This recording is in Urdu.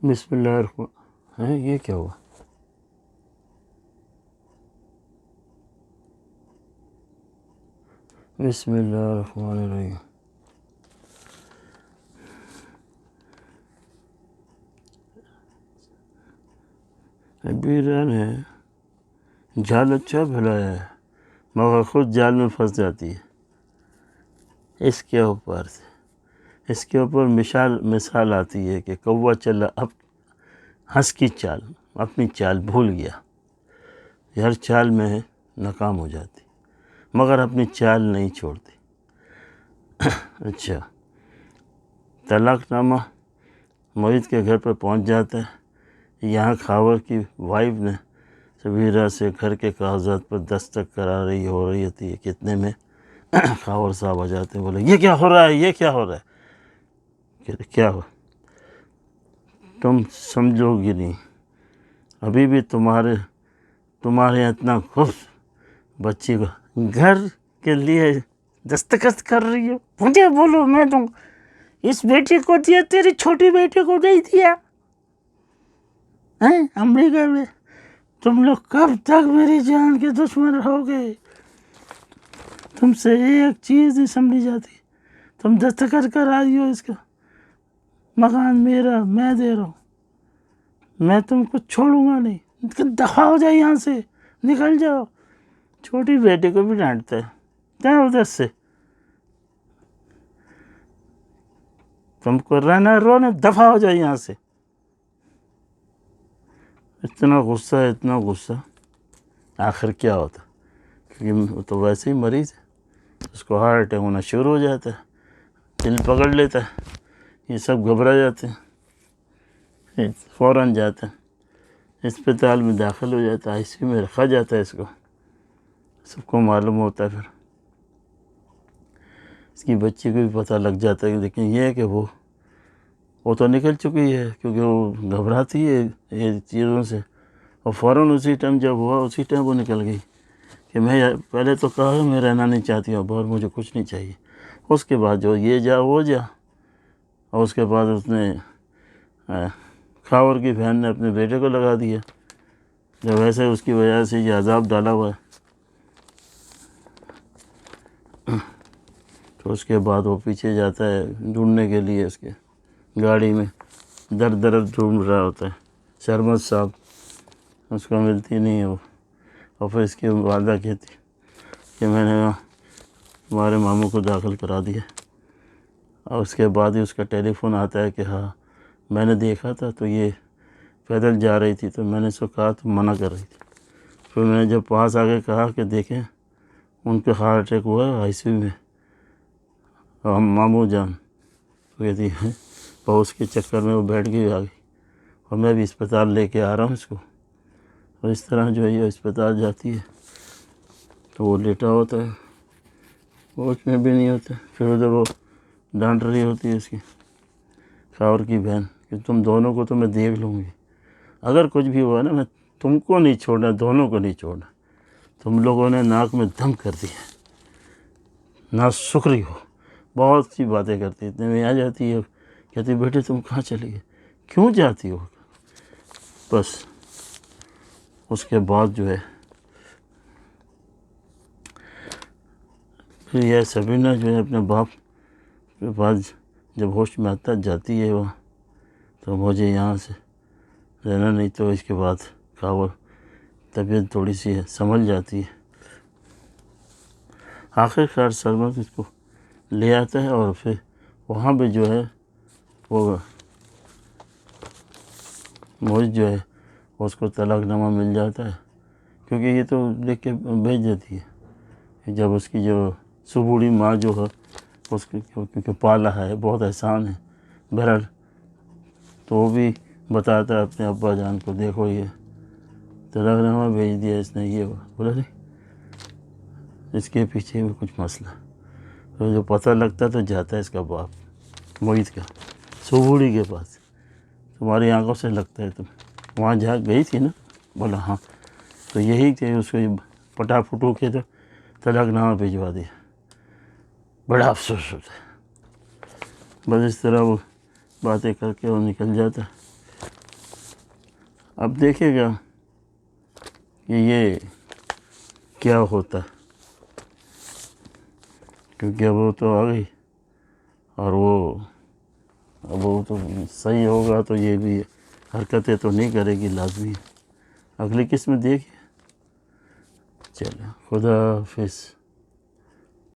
بسم اللہ الرحمن ہیں یہ کیا ہوا؟ بسم اللہ الرحمن الرحیم۔ ابیرا نے جال اچھا پھیلایا ہے مگر خود جال میں پھنس جاتی ہے۔ اس کے اوپر مثال آتی ہے کہ کوا چلا اب ہنس کی چال، اپنی چال بھول گیا، ہر چال میں ناکام ہو جاتی مگر اپنی چال نہیں چھوڑتی۔ اچھا، طلاق نامہ معید کے گھر پر پہنچ جاتا ہے۔ یہاں خاور کی وائف نے سبیرہ سے گھر کے کاغذات پر دستخط کرا رہی ہوتی ہے، کتنے میں خاور صاحب آ جاتے ہیں، بولے یہ کیا ہو رہا ہے، یہ کیا ہو رہا ہے؟ کیا ہو؟ تم سمجھو گی نہیں، ابھی بھی تمہارے اتنا خوش بچی کو گھر کے لیے دستخط کر رہی ہو، مجھے بولو میں تم اس بیٹی کو دیا، تیری چھوٹی بیٹی کو نہیں دیا؟ امریکہ میں تم لوگ کب تک میری جان کے دشمن رہو گے؟ تم سے ایک چیز نہیں سمجھی جاتی، تم دستخط کرا رہی ہو، اس کا مکان میرا، میں دے رہا ہوں، میں تم کو چھوڑوں گا نہیں، دفع ہو جائے یہاں سے، نکل جاؤ۔ چھوٹی بیٹی کو بھی ڈانٹتا ہے، کیا ادھر سے تم کو رہنا رونے، دفع ہو جائے یہاں سے۔ اتنا غصہ، آخر کیا ہوتا؟ کیونکہ وہ تو ویسے ہی مریض ہے، اس کو ہارٹ اٹیک ہونا شروع ہو جاتا ہے، دل پکڑ لیتا ہے، یہ سب گھبرا جاتے ہیں، فوراً جاتا ہے اسپتال میں، داخل ہو جاتا ہے، آئی سی یو میں رکھا جاتا ہے۔ اس کو سب کو معلوم ہوتا ہے، پھر اس کی بچی کو بھی پتہ لگ جاتا ہے، لیکن یہ ہے کہ وہ تو نکل چکی ہے، کیونکہ وہ گھبراتی ہے یہ چیزوں سے، اور فوراً اسی ٹائم جب ہوا اسی ٹائم وہ نکل گئی کہ میں پہلے تو کہا میں رہنا نہیں چاہتی ہوں، اور مجھے کچھ نہیں چاہیے۔ اس کے بعد جو یہ جا وہ جا، اور اس کے بعد اس نے خاور کی بہن نے اپنے بیٹے کو لگا دیا، جب ویسے اس کی وجہ سے یہ عذاب ڈالا ہوا ہے۔ تو اس کے بعد وہ پیچھے جاتا ہے ڈھونڈنے کے لیے، اس کے گاڑی میں در ڈھونڈ رہا ہوتا ہے، شرمت صاحب اس کو ملتی نہیں ہے وہ، اور پھر اس کی والدہ کہتی کہ میں نے تمہارے ماموں کو داخل کرا دیا، اور اس کے بعد ہی اس کا ٹیلی فون آتا ہے کہ ہاں میں نے دیکھا تھا تو یہ پیدل جا رہی تھی، تو میں نے اس کو کہا تو منع کر رہی تھی، پھر میں نے جب پاس آ کے کہا کہ دیکھیں ان کے ہارٹ اٹیک ہوا ہے، آئی سی یو میں، اور ماموں جان کہتی ہے، اور اس کے چکر میں وہ بیٹھ گئی، آ گئی، اور میں بھی اسپتال لے کے آ رہا ہوں اس کو، اور اس طرح جو ہے یہ اسپتال جاتی ہے تو وہ لیٹا ہوتا ہے، ہوش میں بھی نہیں ہوتا، پھر ادھر وہ ڈانٹ رہی ہوتی ہے اس کی خاور کی بہن کہ تم دونوں کو تو میں دیکھ لوں گی، اگر کچھ بھی ہوا نا میں تم کو نہیں چھوڑنا، دونوں کو نہیں چھوڑنا، تم لوگوں نے ناک میں دم کر دیا، نا شکری ہو، بہت سی باتیں کرتی، اتنے میں آ جاتی ہے، کہتی بیٹے تم کہاں چلی گئے، کیوں جاتی ہو؟ بس اس کے بعد جو ہے پھر یہ سبینہ جو ہے اپنے باپ کے پاس جب ہوش میں آتا جاتی ہے وہ، تو مجھے یہاں سے رہنا نہیں، تو اس کے بعد خاور طبیعت تھوڑی سی ہے سنبھل جاتی ہے، آخر کار سرمد اس کو لے آتا ہے، اور پھر وہاں پہ جو ہے وہ معید جو ہے اس کو طلاق نامہ مل جاتا ہے، کیونکہ یہ تو لکھ کے بھیج دیتی ہے، جب اس کی جو سبوڑی ماں جو ہے اس کی کیونکہ پالا ہے، بہت احسان ہے، بہرحال تو وہ بھی بتاتا ہے اپنے ابا جان کو، دیکھو یہ طلاق نامہ بھیج دیا اس نے، یہ بولا نہیں اس کے پیچھے بھی کچھ مسئلہ، تو جو پتہ لگتا تو جاتا ہے اس کا باپ معید کا سبوڑی کے پاس، تمہاری آنکھوں سے لگتا ہے تم وہاں جا گئی تھی نا، بولا ہاں، تو یہی کہ اس کو پٹا پھٹو کے تو طلاق نامہ بھجوا دیا، بڑا افسوس ہوتا ہے۔ بس اس طرح وہ باتیں کر کے وہ نکل جاتا ہے۔ اب دیکھے گا کہ یہ کیا ہوتا ہے، کیونکہ اب وہ تو آ گئی، اور وہ تو صحیح ہوگا تو یہ بھی حرکتیں تو نہیں کرے گی لازمی، اگلی قسم دیکھیے. چلو خدا حافظ.